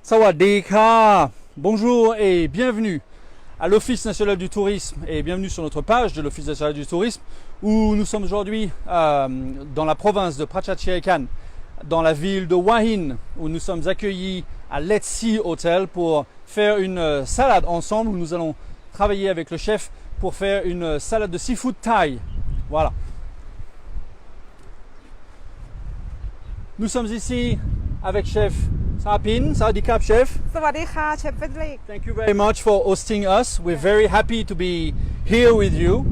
Sawadee-ka. Bonjour et bienvenue à l'Office national du tourisme et bienvenue sur notre page de l'Office national du tourisme où nous sommes aujourd'hui dans la province de Prachuapkhirikan, dans la ville de Hua Hin, où nous sommes accueillis à Let's Sea Hotel pour faire une salade ensemble, où nous allons travailler avec le chef pour faire une salade de seafood thaï. Voilà. Nous sommes ici avec chef Sapin. Sawadee-ka, chef. สวัสดีค่ะเชฟเฟดริก Thank you very much for hosting us. We're very happy to be here with you.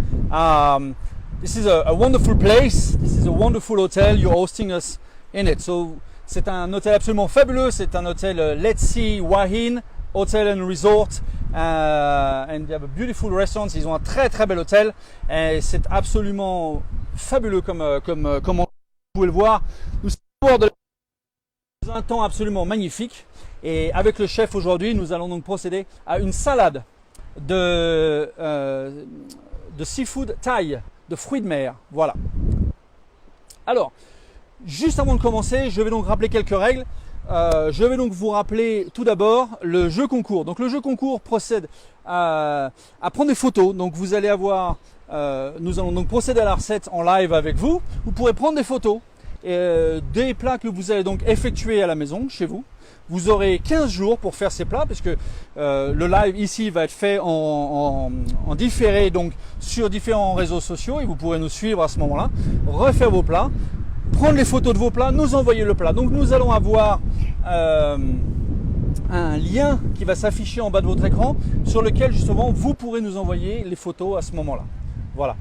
This is a wonderful place. This is a wonderful hotel. You're hosting us in it. So, c'est un hôtel absolument fabuleux. C'est un hôtel Let's Sea Hua Hin Hotel and Resort. And they have a beautiful restaurant. Ils ont un très très bel hôtel. Et c'est absolument fabuleux comme vous pouvez le voir. Nous sommes au bord de un temps absolument magnifique et avec le chef aujourd'hui nous allons donc procéder à une salade de seafood thaï, de fruits de mer. Voilà. Alors, juste avant de commencer, je vais donc rappeler quelques règles. Je vais donc vous rappeler tout d'abord le jeu concours. Donc le jeu concours procède à prendre des photos. Donc vous allez avoir, nous allons donc procéder à la recette en live avec vous. Vous pourrez prendre des photos. Des plats que vous allez donc effectuer à la maison, chez vous. Vous aurez 15 jours pour faire ces plats, puisque le live ici va être fait en différé, donc sur différents réseaux sociaux, et vous pourrez nous suivre à ce moment-là, refaire vos plats, prendre les photos de vos plats, nous envoyer le plat. Donc nous allons avoir un lien qui va s'afficher en bas de votre écran, sur lequel justement vous pourrez nous envoyer les photos à ce moment-là. Voilà.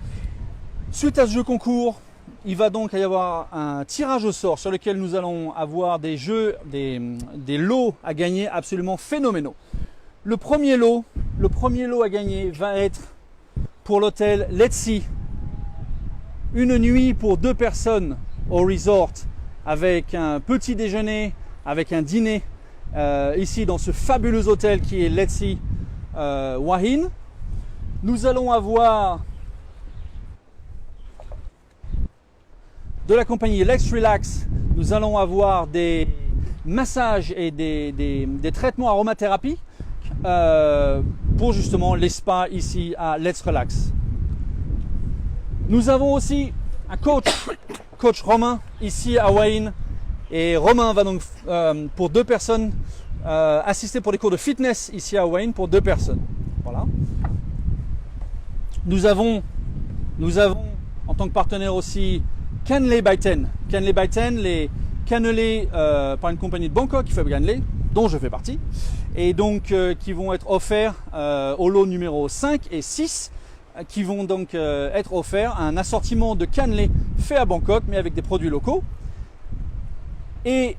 Suite à ce jeu concours, il va donc y avoir un tirage au sort sur lequel nous allons avoir des jeux, des lots à gagner absolument phénoménaux. Le premier lot à gagner va être pour l'hôtel Let's Sea. Une nuit pour 2 personnes au resort avec un petit déjeuner, avec un dîner ici dans ce fabuleux hôtel qui est Let's Sea Hua Hin. Nous allons avoir de la compagnie Let's Relax, nous allons avoir des massages et des traitements aromathérapie pour justement les spas ici à Let's Relax. Nous avons aussi un coach Romain ici à Hua Hin, et Romain va donc pour 2 personnes assister pour des cours de fitness ici à Hua Hin pour 2 personnes. Voilà. Nous avons en tant que partenaire aussi Canley by Ten. Canley by Ten, les cannelés par une compagnie de Bangkok qui fait Canley, dont je fais partie, et donc qui vont être offerts au lot numéro 5 et 6, qui vont donc être offerts un assortiment de cannelés fait à Bangkok, mais avec des produits locaux. Et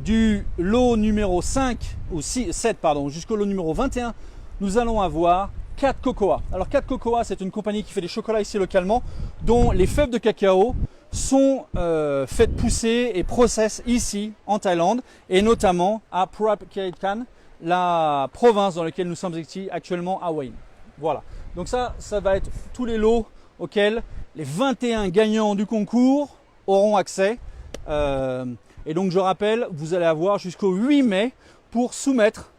du lot numéro 5 ou 7 pardon, jusqu'au lot numéro 21, nous allons avoir 4 Cocoa. Alors 4 Cocoa, c'est une compagnie qui fait des chocolats ici localement, dont les fèves de cacao sont faites pousser et process ici en Thaïlande, et notamment à Prachuapkhirikan, la province dans laquelle nous sommes ici actuellement à Hua Hin. Voilà. Donc ça va être tous les lots auxquels les 21 gagnants du concours auront accès. Et donc je rappelle, vous allez avoir jusqu'au 8 mai pour soumettre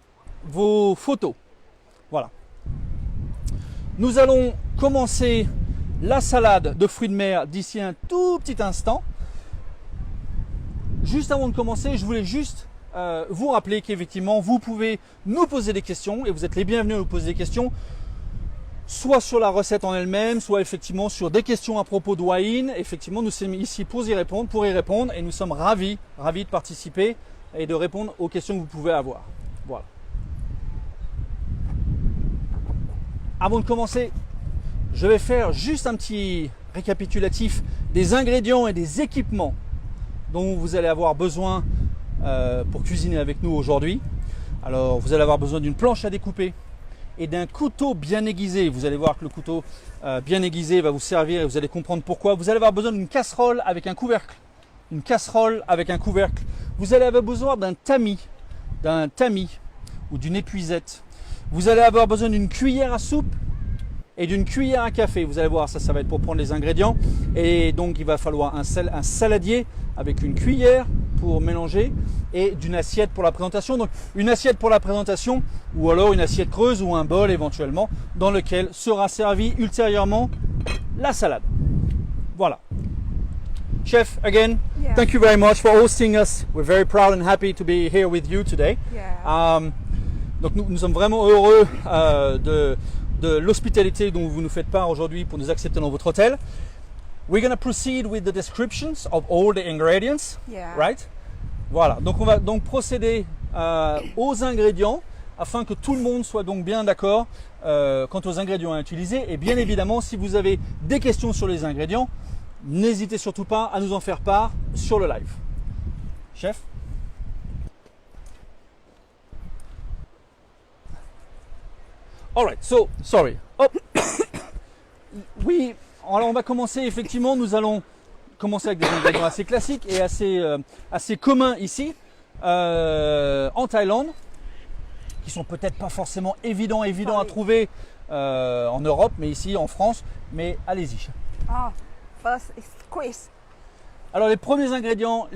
vos photos. Voilà. Nous allons commencer la salade de fruits de mer d'ici un tout petit instant. Juste avant de commencer, je voulais juste vous rappeler qu'effectivement, vous pouvez nous poser des questions, et vous êtes les bienvenus à nous poser des questions, soit sur la recette en elle-même, soit effectivement sur des questions à propos de Hua Hin. Effectivement, nous sommes ici pour y répondre, et nous sommes ravis de participer et de répondre aux questions que vous pouvez avoir. Voilà. Avant de commencer, je vais faire juste un petit récapitulatif des ingrédients et des équipements dont vous allez avoir besoin pour cuisiner avec nous aujourd'hui. Alors, vous allez avoir besoin d'une planche à découper et d'un couteau bien aiguisé. Vous allez voir que le couteau bien aiguisé va vous servir et vous allez comprendre pourquoi. Vous allez avoir besoin d'une casserole avec un couvercle. Une casserole avec un couvercle. Vous allez avoir besoin d'un tamis ou d'une épuisette. Vous allez avoir besoin d'une cuillère à soupe et d'une cuillère à café. Vous allez voir, ça va être pour prendre les ingrédients. Et donc, il va falloir un saladier avec une cuillère pour mélanger et d'une assiette pour la présentation. Donc une assiette pour la présentation ou alors une assiette creuse ou un bol éventuellement dans lequel sera servi ultérieurement la salade. Voilà. Chef, again, Yeah. thank you very much for hosting us. We're very proud and happy to be here with you today. Yeah. Donc nous sommes vraiment heureux de l'hospitalité dont vous nous faites part aujourd'hui pour nous accepter dans votre hôtel. We're going to proceed with the descriptions of all the ingredients, Yeah. right? Voilà, donc on va donc procéder aux ingrédients afin que tout le monde soit donc bien d'accord quant aux ingrédients à utiliser. Et bien évidemment, si vous avez des questions sur les ingrédients, n'hésitez surtout pas à nous en faire part sur le live. Chef? All right, so, sorry. Oh. Oui, alors on va commencer, effectivement, nous allons commencer avec des ingrédients assez classiques et assez communs ici, en Thaïlande, qui sont peut-être pas forcément évidents à trouver en Europe, mais ici en France. Mais allez-y, chef. Oh, first is squeeze. Alors les premiers ingrédients,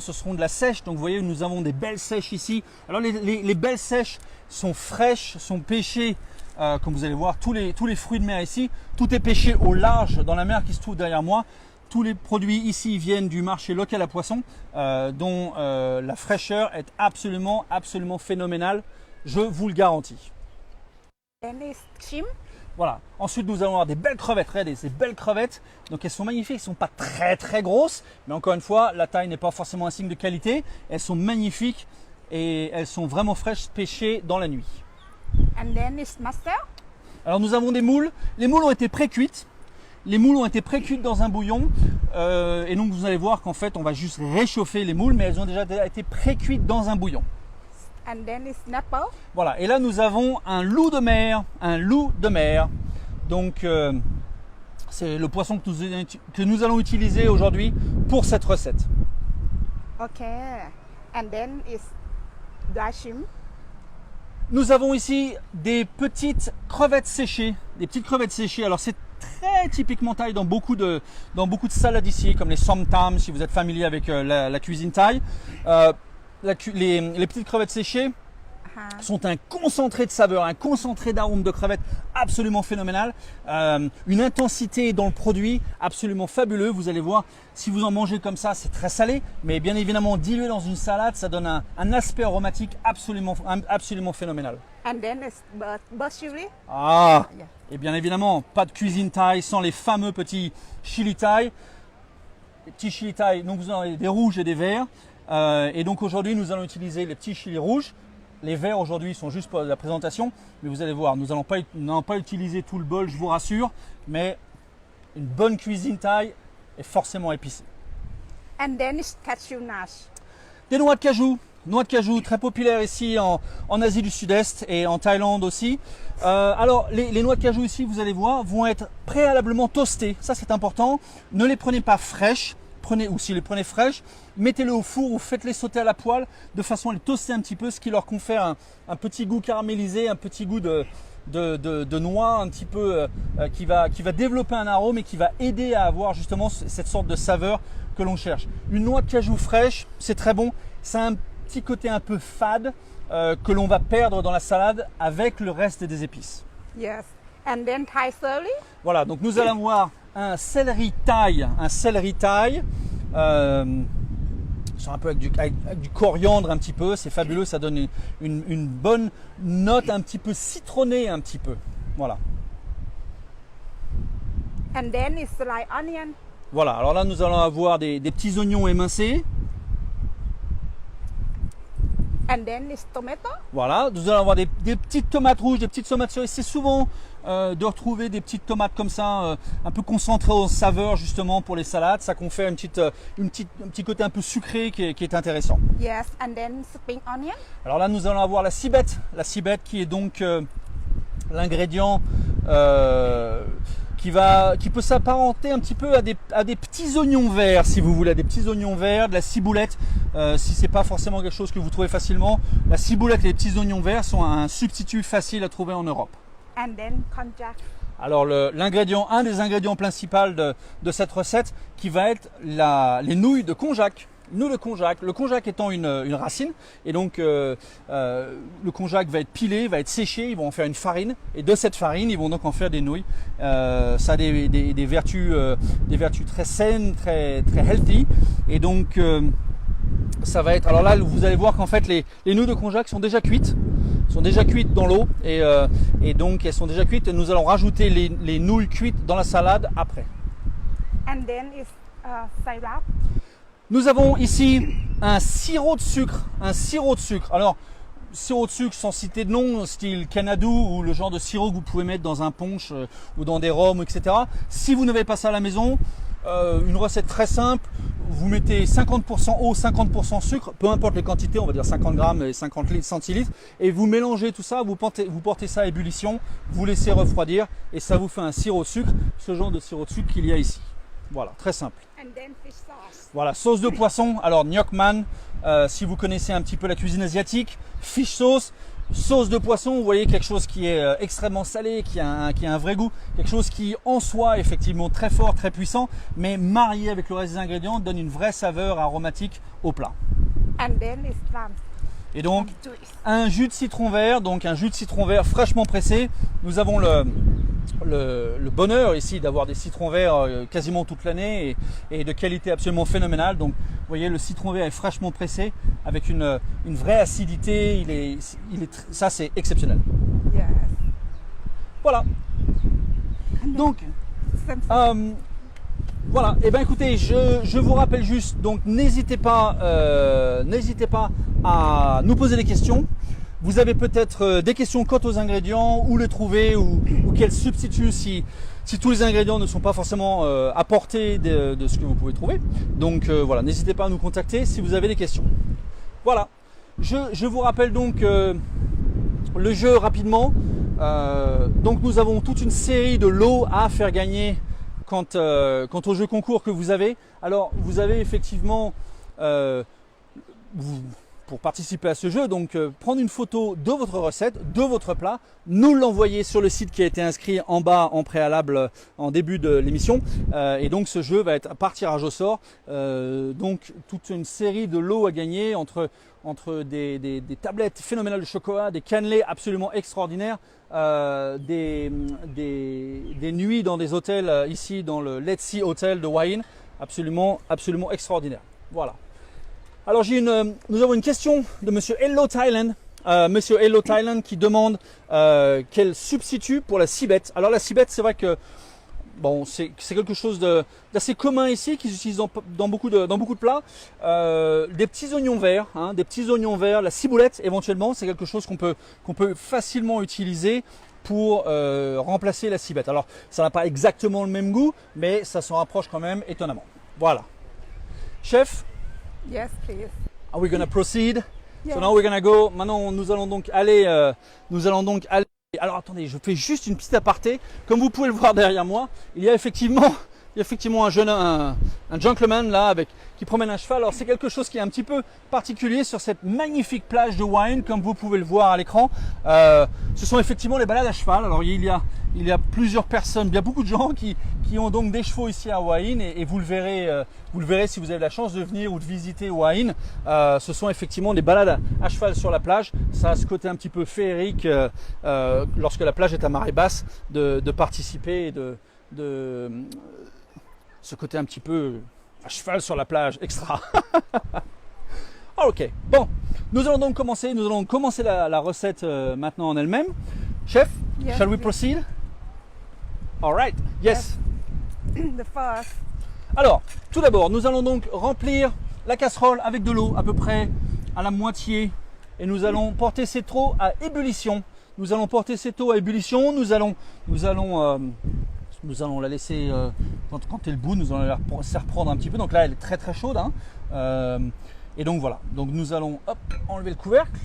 ce seront de la sèche. Donc vous voyez, nous avons des belles sèches ici. Alors les belles sèches sont fraîches, sont pêchées, comme vous allez voir, tous les fruits de mer ici. Tout est pêché au large dans la mer qui se trouve derrière moi. Tous les produits ici viennent du marché local à poissons, dont la fraîcheur est absolument phénoménale. Je vous le garantis. Then is shrimp. Voilà. Ensuite, nous allons avoir des belles crevettes. Regardez, ces belles crevettes. Donc, elles sont magnifiques. Elles ne sont pas très grosses. Mais encore une fois, la taille n'est pas forcément un signe de qualité. Elles sont magnifiques et elles sont vraiment fraîches, pêchées dans la nuit. And then is mustard. Alors, nous avons des moules. Les moules ont été pré-cuites. Les moules ont été pré-cuites dans un bouillon. Et donc, vous allez voir qu'en fait, on va juste réchauffer les moules. Mais elles ont déjà été pré-cuites dans un bouillon. And then is snapper. Voilà, et là nous avons un loup de mer, Donc c'est le poisson que nous allons utiliser aujourd'hui pour cette recette. Okay. And then is dry shrimp. Nous avons ici des petites crevettes séchées, Alors c'est très typiquement thaï dans beaucoup de salades ici, comme les som tam si vous êtes familier avec la cuisine thaï. Les petites crevettes séchées sont un concentré de saveur, un concentré d'arôme de crevettes absolument phénoménal. Une intensité dans le produit absolument fabuleux. Vous allez voir, si vous en mangez comme ça, c'est très salé, mais bien évidemment dilué dans une salade, ça donne un aspect aromatique absolument phénoménal. And then is chili. Ah, Yeah. et bien évidemment, pas de cuisine thaï sans les fameux petits chili thaï. Les petits chili thaï, donc vous en avez des rouges et des verts. Et donc aujourd'hui, nous allons utiliser les petits chilis rouges. Les verts aujourd'hui sont juste pour la présentation, mais vous allez voir, nous n'allons pas utiliser tout le bol, je vous rassure, mais une bonne cuisine thaï est forcément épicée. And then is cashew nuts. Des noix de cajou, très populaires ici en Asie du Sud-Est et en Thaïlande aussi. Alors les noix de cajou ici, vous allez voir, vont être préalablement toastées. Ça c'est important. Ne les prenez pas fraîches. Ou si les prenez fraîches, mettez-les au four ou faites-les sauter à la poêle de façon à les toaster un petit peu, ce qui leur confère un petit goût caramélisé, un petit goût de noix un petit peu qui va développer un arôme et qui va aider à avoir justement cette sorte de saveur que l'on cherche. Une noix de cajou fraîche, c'est très bon, ça a un petit côté un peu fade que l'on va perdre dans la salade avec le reste des épices. Yes. And then Thai celery. Voilà, donc nous allons voir un céleri thaï, un peu avec du coriandre un petit peu, c'est fabuleux, ça donne une bonne note un petit peu citronnée un petit peu. Voilà. And then is sliced onion. Voilà, alors là nous allons avoir des petits oignons émincés. And then is tomato. Voilà, nous allons avoir des petites tomates rouges, des petites tomates cerises. C'est souvent de retrouver des petites tomates comme ça, un peu concentrées en saveur justement pour les salades. Ça confère un petit côté un peu sucré qui est intéressant. Yes. And then spring onion. Alors là, nous allons avoir la cibette qui est donc l'ingrédient qui peut s'apparenter un petit peu à des petits oignons verts, si vous voulez, des petits oignons verts, de la ciboulette. Si c'est pas forcément quelque chose que vous trouvez facilement, la ciboulette et les petits oignons verts sont un substitut facile à trouver en Europe. And then konjac. Alors un des ingrédients principaux de cette recette qui va être les nouilles de konjac. nous le konjac. Le konjac étant une racine, et donc le konjac va être pilé, va être séché, ils vont en faire une farine, et de cette farine, ils vont donc en faire des nouilles. Ça a des vertus très saines, très healthy, et donc ça va être. Alors là, vous allez voir qu'en fait les nouilles de konjac sont déjà cuites. Dans l'eau et donc elles sont déjà cuites. Nous allons rajouter les nouilles cuites dans la salade après. And then it's syrup. Nous avons ici un sirop de sucre. Alors, sirop de sucre sans citer de nom, style Canadou ou le genre de sirop que vous pouvez mettre dans un punch ou dans des rhums, etc. Si vous n'avez pas ça à la maison, une recette très simple, vous mettez 50% eau, 50% sucre, peu importe les quantités, on va dire 50 grammes et 50 centilitres, et vous mélangez tout ça, vous portez ça à ébullition, vous laissez refroidir et ça vous fait un sirop de sucre, ce genre de sirop de sucre qu'il y a ici. Voilà, très simple. And then fish sauce. Voilà, sauce de poisson. Alors, Nyokman, si vous connaissez un petit peu la cuisine asiatique, fish sauce, sauce de poisson, vous voyez quelque chose qui est extrêmement salé, qui a un vrai goût, quelque chose qui en soi effectivement très fort, très puissant, mais marié avec le reste des ingrédients donne une vraie saveur aromatique au plat. And then it's plum Et donc, juice. un jus de citron vert, fraîchement pressé. Nous avons le bonheur ici d'avoir des citrons verts quasiment toute l'année et de qualité absolument phénoménale. Donc, vous voyez, le citron vert est fraîchement pressé avec une vraie acidité. Ça, c'est exceptionnel. Yes. Voilà. Donc, voilà. Et bien, écoutez, je vous rappelle juste. Donc, n'hésitez pas à nous poser des questions. Vous avez peut-être des questions quant aux ingrédients, où les trouver ou quels substituts si tous les ingrédients ne sont pas forcément à portée de ce que vous pouvez trouver. Donc voilà, n'hésitez pas à nous contacter si vous avez des questions. Voilà, je vous rappelle donc le jeu rapidement. Donc nous avons toute une série de lots à faire gagner quant au jeu concours que vous avez. Alors vous avez effectivement pour participer à ce jeu, donc prendre une photo de votre recette, de votre plat, nous l'envoyer sur le site qui a été inscrit en bas en préalable en début de l'émission. Et donc ce jeu va être par tirage au sort. Donc toute une série de lots à gagner entre des tablettes phénoménales de chocolat, des cannelés absolument extraordinaires, des nuits dans des hôtels ici dans le Let's See Hotel de Wahin, absolument extraordinaire. Voilà. Alors nous avons une question de Monsieur Hello Thailand. Monsieur Hello Thailand qui demande quel substitut pour la cibette. Alors la cibette, c'est vrai que bon, c'est quelque chose d'assez commun ici, qu'ils utilisent dans beaucoup de plats. Des petits oignons verts, la ciboulette éventuellement, c'est quelque chose qu'on peut facilement utiliser pour remplacer la cibette. Alors ça n'a pas exactement le même goût, mais ça s'en rapproche quand même étonnamment. Voilà. Chef. Yes, please. Are we going to proceed? Yes. So now we're going to go. Maintenant, nous allons donc aller. Alors attendez, je fais juste une petite aparté. Comme vous pouvez le voir derrière moi, il y a effectivement un gentleman là qui promène un cheval. Alors c'est quelque chose qui est un petit peu particulier sur cette magnifique plage de Wahin, comme vous pouvez le voir à l'écran. Ce sont effectivement les balades à cheval. Alors il y a plusieurs personnes, bien beaucoup de gens qui ont donc des chevaux ici à Wahin et vous le verrez si vous avez la chance de venir ou de visiter Wahin. Ce sont effectivement des balades à cheval sur la plage. Ça a ce côté un petit peu féerique lorsque la plage est à marée basse de participer et de ce côté un petit peu à cheval sur la plage, extra. Ok, bon, nous allons donc commencer la recette maintenant en elle-même. Chef, Yes, shall we please. proceed? All right, yes. The first. Alors, tout d'abord, nous allons donc remplir la casserole avec de l'eau à peu près à la moitié et nous allons porter cette eau à ébullition. Nous allons la laisser, quand elle bout, nous allons la faire reprendre un petit peu. Donc là, elle est très très chaude. Et donc voilà. Donc nous allons enlever le couvercle.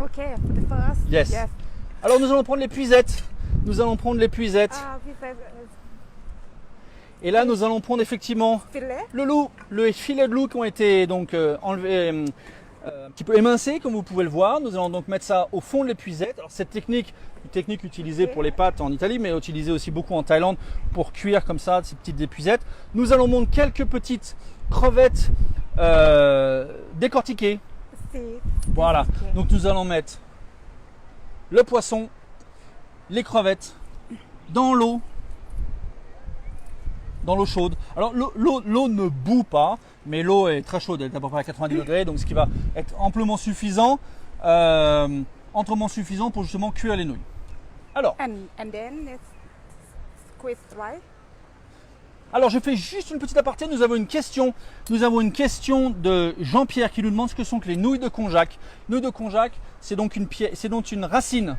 Okay, for the first. Yes. Alors nous allons prendre les puisettes. We said Et là, nous allons prendre effectivement fillet. le filet de loup qui ont été donc enlevés, un petit peu émincé, comme vous pouvez le voir. Nous allons donc mettre ça au fond de l'épuisette. Alors cette technique, une technique utilisée pour les pâtes en Italie, mais utilisée aussi beaucoup en Thaïlande pour cuire comme ça ces petites épuisettes. Nous allons monter quelques petites crevettes décortiquées. Voilà. Donc nous allons mettre le poisson, les crevettes dans l'eau chaude. Alors l'eau ne bout pas, mais l'eau est très chaude, elle est à peu près à 90 degrés, donc ce qui va être amplement suffisant, pour justement cuire les nouilles. Alors, And then it's squeeze, right? alors je fais juste une petite aparté, nous avons une question de Jean-Pierre qui nous demande ce que sont que les nouilles de konjac. Nouilles de konjac, c'est donc une racine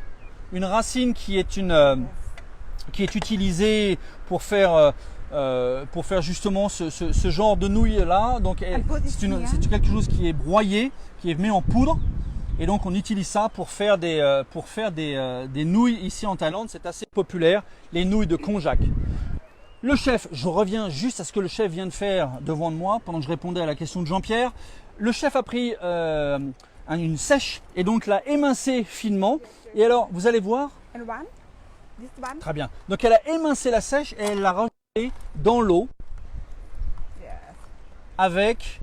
qui est utilisée pour faire justement ce genre de nouilles là. Donc c'est quelque chose qui est broyé, qui est mis en poudre, et donc on utilise ça pour faire des nouilles ici en Thaïlande. C'est assez populaire, les nouilles de konjac. Le chef, je reviens juste à ce que le chef vient de faire devant moi pendant que je répondais à la question de Jean-Pierre. Le chef a pris une sèche et donc l'a émincé finement. Et alors, vous allez voir. And one? This one? Très bien. Donc elle a émincé la sèche et elle l'a rajouté dans l'eau Yes. avec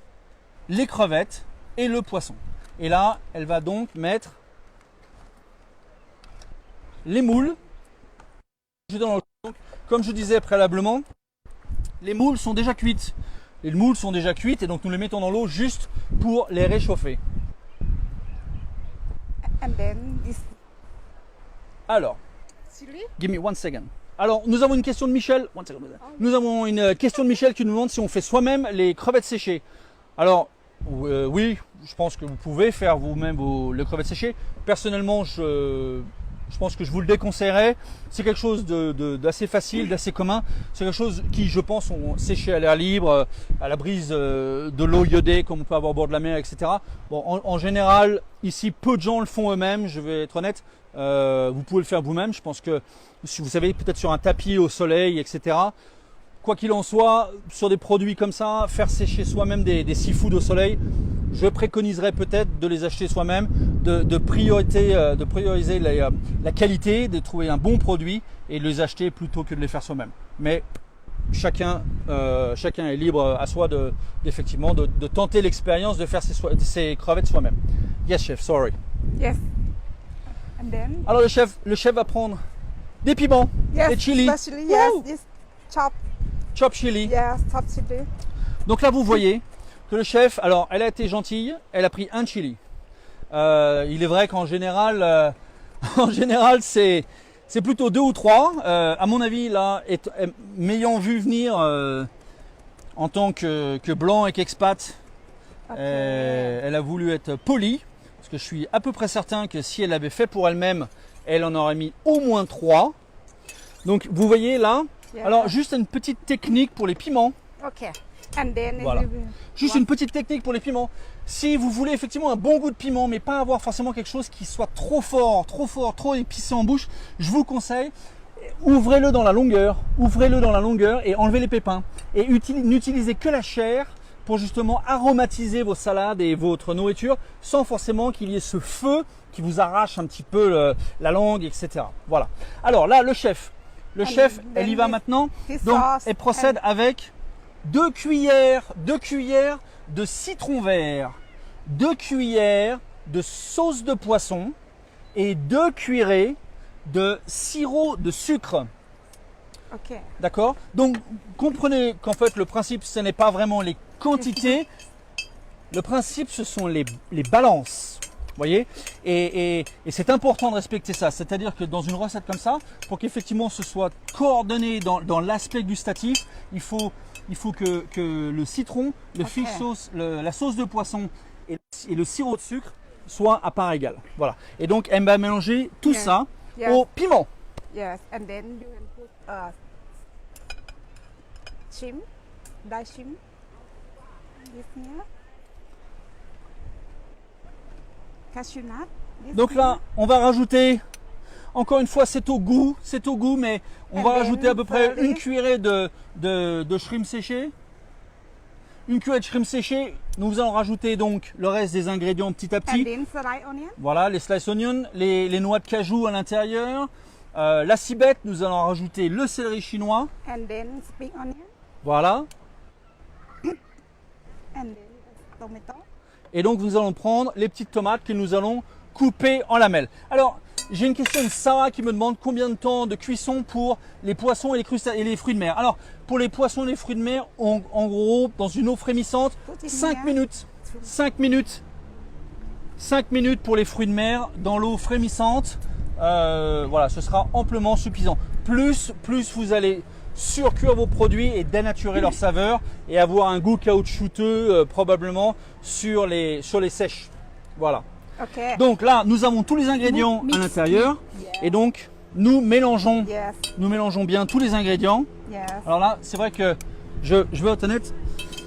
les crevettes et le poisson. Et là, elle va donc mettre les moules. Donc, comme je disais préalablement, les moules sont déjà cuites. Les moules sont déjà cuites et donc nous les mettons dans l'eau juste pour les réchauffer. And then this Alors, chili? give me one second. Alors, nous avons une question de Michel. One second. Nous avons une question de Michel qui nous demande si on fait soi-même les crevettes séchées. Alors, oui, je pense que vous pouvez faire vous-même les crevettes séchées. Personnellement, je pense que je vous le déconseillerais. C'est quelque chose d'assez facile, d'assez commun. C'est quelque chose qui, je pense, sont séchés à l'air libre, à la brise de l'eau iodée, comme on peut avoir au bord de la mer, etc. Bon, en général, ici, peu de gens le font eux-mêmes, je vais être honnête. Vous pouvez le faire vous-même. Je pense que, si vous savez, peut-être sur un tapis au soleil, etc. Quoi qu'il en soit, sur des produits comme ça, faire sécher soi-même des seafood au soleil, je préconiserais peut-être de les acheter soi-même, de prioriser la qualité, de trouver un bon produit et de les acheter plutôt que de les faire soi-même. Mais chacun est libre à soi effectivement de tenter l'expérience de faire ses crevettes soi-même. Yes, chef, sorry. Yes. And then? Alors le chef va prendre des piments, Yes, des chili. especially, yes, Woo! this chop. Chop chili. Yes, chop chili. Donc là, vous voyez que le chef, alors elle a été gentille, elle a pris un chili. Il est vrai qu'en général, c'est plutôt 2 ou 3. À mon avis, là, m'ayant vu venir en tant que blanc et qu'expat, Okay. elle a voulu être polie. Parce que je suis à peu près certain que si elle l'avait fait pour elle-même, elle en aurait mis au moins 3. Donc vous voyez là. Yeah. Alors juste une petite technique pour les piments. Okay. And then Voilà. you will- Juste une petite technique pour les piments. Si vous voulez effectivement un bon goût de piment, mais pas avoir forcément quelque chose qui soit trop fort, trop épicé en bouche, je vous conseille, ouvrez-le dans la longueur et enlevez les pépins. Et n'utilisez que la chair pour justement aromatiser vos salades et votre nourriture sans forcément qu'il y ait ce feu qui vous arrache un petit peu la langue, etc. Voilà. Alors là, le chef, elle y va maintenant. Donc, elle procède avec 2 cuillères de citron vert, 2 cuillères de sauce de poisson et 2 cuillerées de sirop de sucre. Okay. D'accord? Donc, comprenez qu'en fait, le principe, ce n'est pas vraiment les quantités. Le principe, ce sont les balances. Vous voyez? Et c'est important de respecter ça. C'est-à-dire que dans une recette comme ça, pour qu'effectivement ce soit coordonné dans l'aspect gustatif, il faut que le citron, le Ok. fish sauce, la sauce de poisson et le sirop de sucre soient à part égale. Voilà. Et donc, elle va mélanger tout Yeah. ça Yeah. au piment. Yes, and then you can put shim, daishim, this here, cashew nut. This Donc là, on va rajouter, encore une fois, c'est au goût, mais on va And rajouter then à peu près thirdly- une cuillerée de shrimp séché. une cuillère de shrimp séché. Nous allons rajouter donc le reste des ingrédients petit à And petit. then sliced onion. Voilà, les slice onions, les noix de cajou à l'intérieur. La cibette, nous allons rajouter le céleri chinois. And then spring onion. Voilà. And then tomato. Et donc nous allons prendre les petites tomates que nous allons couper en lamelles. Alors, j'ai une question de Sarah qui me demande combien de temps de cuisson pour les poissons et les fruits de mer. Alors, pour les poissons et les fruits de mer, en gros, dans une eau frémissante, 5 minutes. 5 minutes. 5 minutes pour les fruits de mer dans l'eau frémissante. Voilà, ce sera amplement suffisant. Plus vous allez surcuire vos produits et dénaturer leur saveur et avoir un goût caoutchouteux probablement sur les sèches. Voilà. Okay. Donc là, nous avons tous les ingrédients à l'intérieur et donc nous mélangeons bien tous les ingrédients. Yes. Alors là, c'est vrai que je vais être honnête,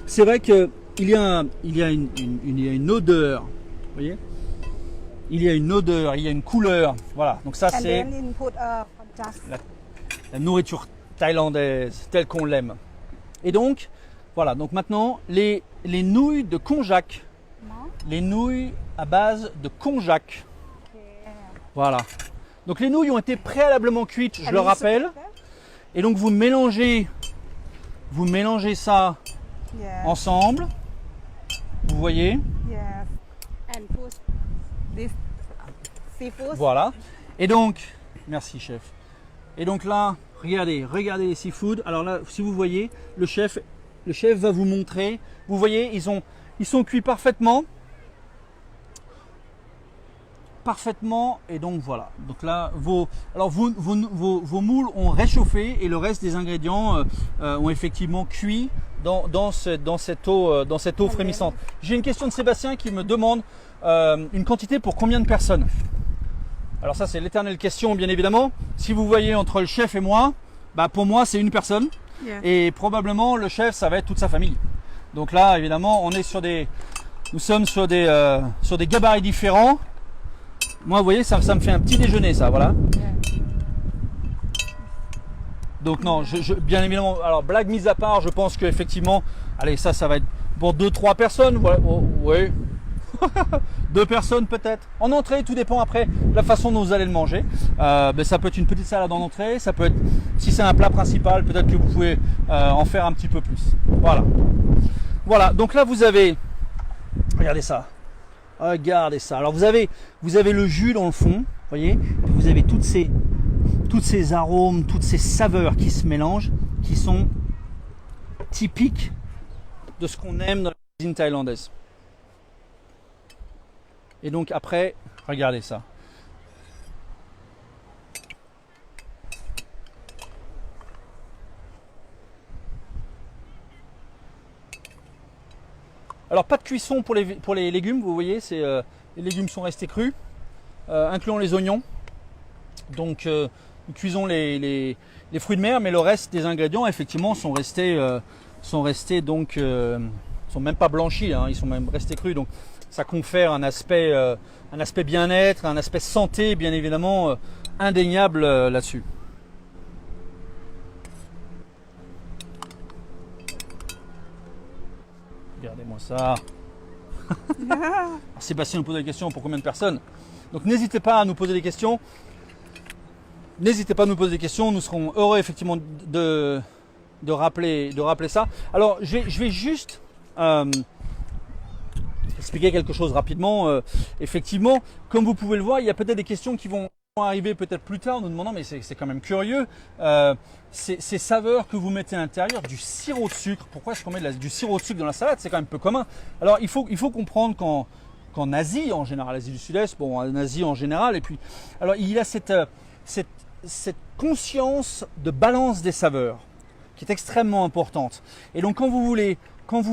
c'est vrai que il y a une odeur, vous voyez, il y a une odeur, il y a une couleur. Voilà. Donc ça, And c'est then input just la nourriture thaïlandaise telle qu'on l'aime. Et donc, voilà. Donc maintenant, les nouilles de konjac, les nouilles à base de konjac. Voilà. Donc les nouilles ont été préalablement cuites, je le rappelle. Et donc vous mélangez ça Yes. ensemble. Vous voyez. Yes. And put this seafood. Voilà. Et donc, merci chef. Et donc là, regardez les seafood. Alors là, si vous voyez, le chef va vous montrer. Vous voyez, ils sont cuits parfaitement. Et donc voilà. Donc là, vos moules ont réchauffé et le reste des ingrédients ont effectivement cuit dans cette eau frémissante. J'ai une question de Sébastien qui me demande une quantité pour combien de personnes? Alors ça, c'est l'éternelle question, bien évidemment. Si vous voyez entre le chef et moi, bah pour moi c'est une personne. Yes. Et probablement le chef, ça va être toute sa famille. Donc là, évidemment, nous sommes sur des gabarits différents. Moi, vous voyez, ça me fait un petit déjeuner, ça, voilà. Donc non, bien évidemment, alors blague mise à part, je pense qu'effectivement, allez, ça va être pour 2-3 personnes, voilà. Oh, oui. 2 personnes peut-être. En entrée, tout dépend après de la façon dont vous allez le manger. Ça peut être une petite salade en entrée, ça peut être, si c'est un plat principal, peut-être que vous pouvez en faire un petit peu plus. Voilà. Voilà, donc là vous avez, regardez ça. Regardez ça. Alors vous avez le jus dans le fond, voyez. Vous avez toutes ces arômes, toutes ces saveurs qui se mélangent, qui sont typiques de ce qu'on aime dans la cuisine thaïlandaise. Et donc après, regardez ça. Alors pas de cuisson pour les légumes, vous voyez, les légumes sont restés crus, incluant les oignons. Donc nous cuisons les fruits de mer, mais le reste des ingrédients effectivement sont même pas blanchis, hein, ils sont même restés crus. Donc ça confère un aspect bien-être, un aspect santé bien évidemment indéniable là-dessus. Regardez-moi ça. Alors, Sébastien nous pose la question pour combien de personnes. Donc n'hésitez pas à nous poser des questions. N'hésitez pas à nous poser des questions. Nous serons heureux effectivement de rappeler ça. Alors je vais juste expliquer quelque chose rapidement. Effectivement, comme vous pouvez le voir, il y a peut-être des questions qui vont arriver peut-être plus tard, nous demandant, mais c'est quand même curieux, ces saveurs que vous mettez à l'intérieur du sirop de sucre. Pourquoi est-ce qu'on met du sirop de sucre dans la salade? C'est quand même peu commun. Alors il faut comprendre qu'en Asie en général, Asie du Sud-Est, bon en Asie en général, et puis alors il y a cette conscience de balance des saveurs qui est extrêmement importante. Et donc quand vous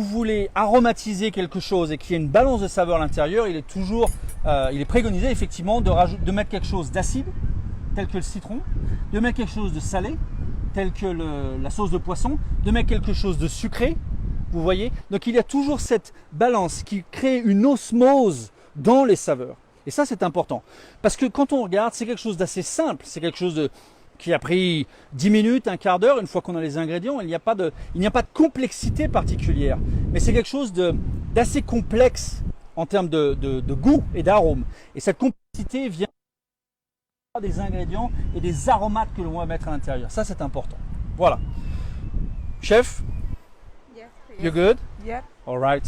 voulez aromatiser quelque chose et qu'il y ait une balance de saveurs à l'intérieur, il est préconisé effectivement de mettre quelque chose d'acide, tel que le citron, de mettre quelque chose de salé, tel que la sauce de poisson, de mettre quelque chose de sucré, vous voyez. Donc il y a toujours cette balance qui crée une osmose dans les saveurs. Et ça c'est important. Parce que quand on regarde, c'est quelque chose d'assez simple, c'est quelque chose qui a pris 10 minutes, un quart d'heure. Une fois qu'on a les ingrédients, il n'y a pas de complexité particulière. Mais c'est quelque chose d'assez complexe en termes de goût et d'arôme. Et cette complexité vient des ingrédients et des aromates que l'on va mettre à l'intérieur. Ça, c'est important. Voilà. Chef, Yes. you're good? Yes. All right.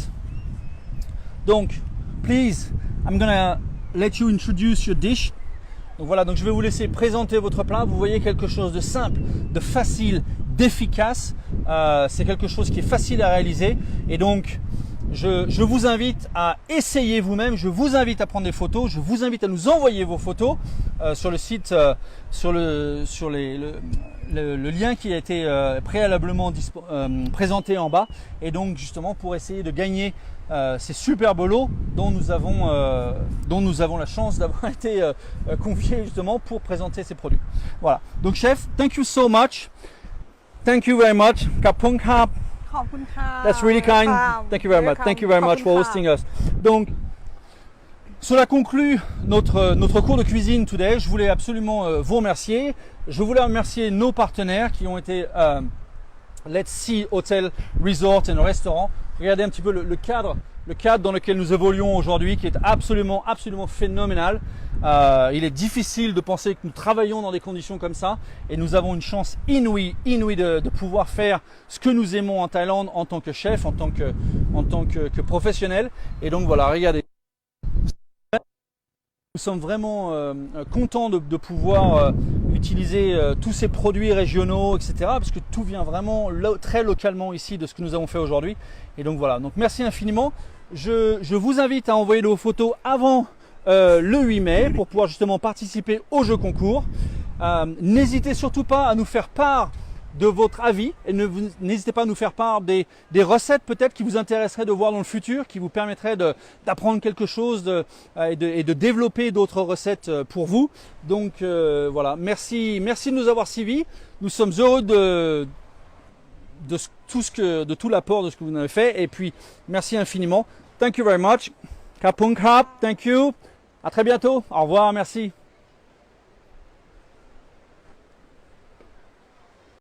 Donc, please, I'm gonna let you introduce your dish. Donc voilà, donc je vais vous laisser présenter votre plat. Vous voyez quelque chose de simple, de facile, d'efficace. C'est quelque chose qui est facile à réaliser. Et donc, je vous invite à essayer vous-même. Je vous invite à prendre des photos. Je vous invite à nous envoyer vos photos sur le site, sur le lien qui a été préalablement présenté en bas. Et donc, justement, pour essayer de gagner ces superbes lots dont nous avons la chance d'avoir été confiés justement pour présenter ces produits. Voilà. Donc, chef, thank you so much. Thank you very much. Kapung Kap. ขอบคุณค่ะ That's really kind. Welcome. Thank you very much. Welcome. Thank you very ขอบ much คุณ for ค่ะ hosting us. Donc, cela conclut notre cours de cuisine today. Je voulais absolument vous remercier. Je voulais remercier nos partenaires qui ont été Let's See Hotel Resort et nos restaurants. Regardez un petit peu le cadre dans lequel nous évoluons aujourd'hui, qui est absolument phénoménal. Il est difficile de penser que nous travaillons dans des conditions comme ça, et nous avons une chance inouïe de pouvoir faire ce que nous aimons en Thaïlande en tant que chef, en tant que professionnel. Et donc voilà, regardez. Nous sommes vraiment contents de pouvoir utiliser tous ces produits régionaux, etc. Parce que tout vient vraiment très localement ici de ce que nous avons fait aujourd'hui. Et donc voilà, donc merci infiniment. Je vous invite à envoyer vos photos avant le 8 mai pour pouvoir justement participer au jeu concours. N'hésitez surtout pas à nous faire part de votre avis et n'hésitez pas à nous faire part des recettes peut-être qui vous intéresseraient de voir dans le futur, qui vous permettraient d'apprendre quelque chose et de développer d'autres recettes pour vous. Donc voilà, merci de nous avoir suivis. Nous sommes heureux de tout l'apport de ce que vous avez fait, et puis merci infiniment. Thank you very much. Kapung Krap, thank you. À très bientôt. Au revoir, merci.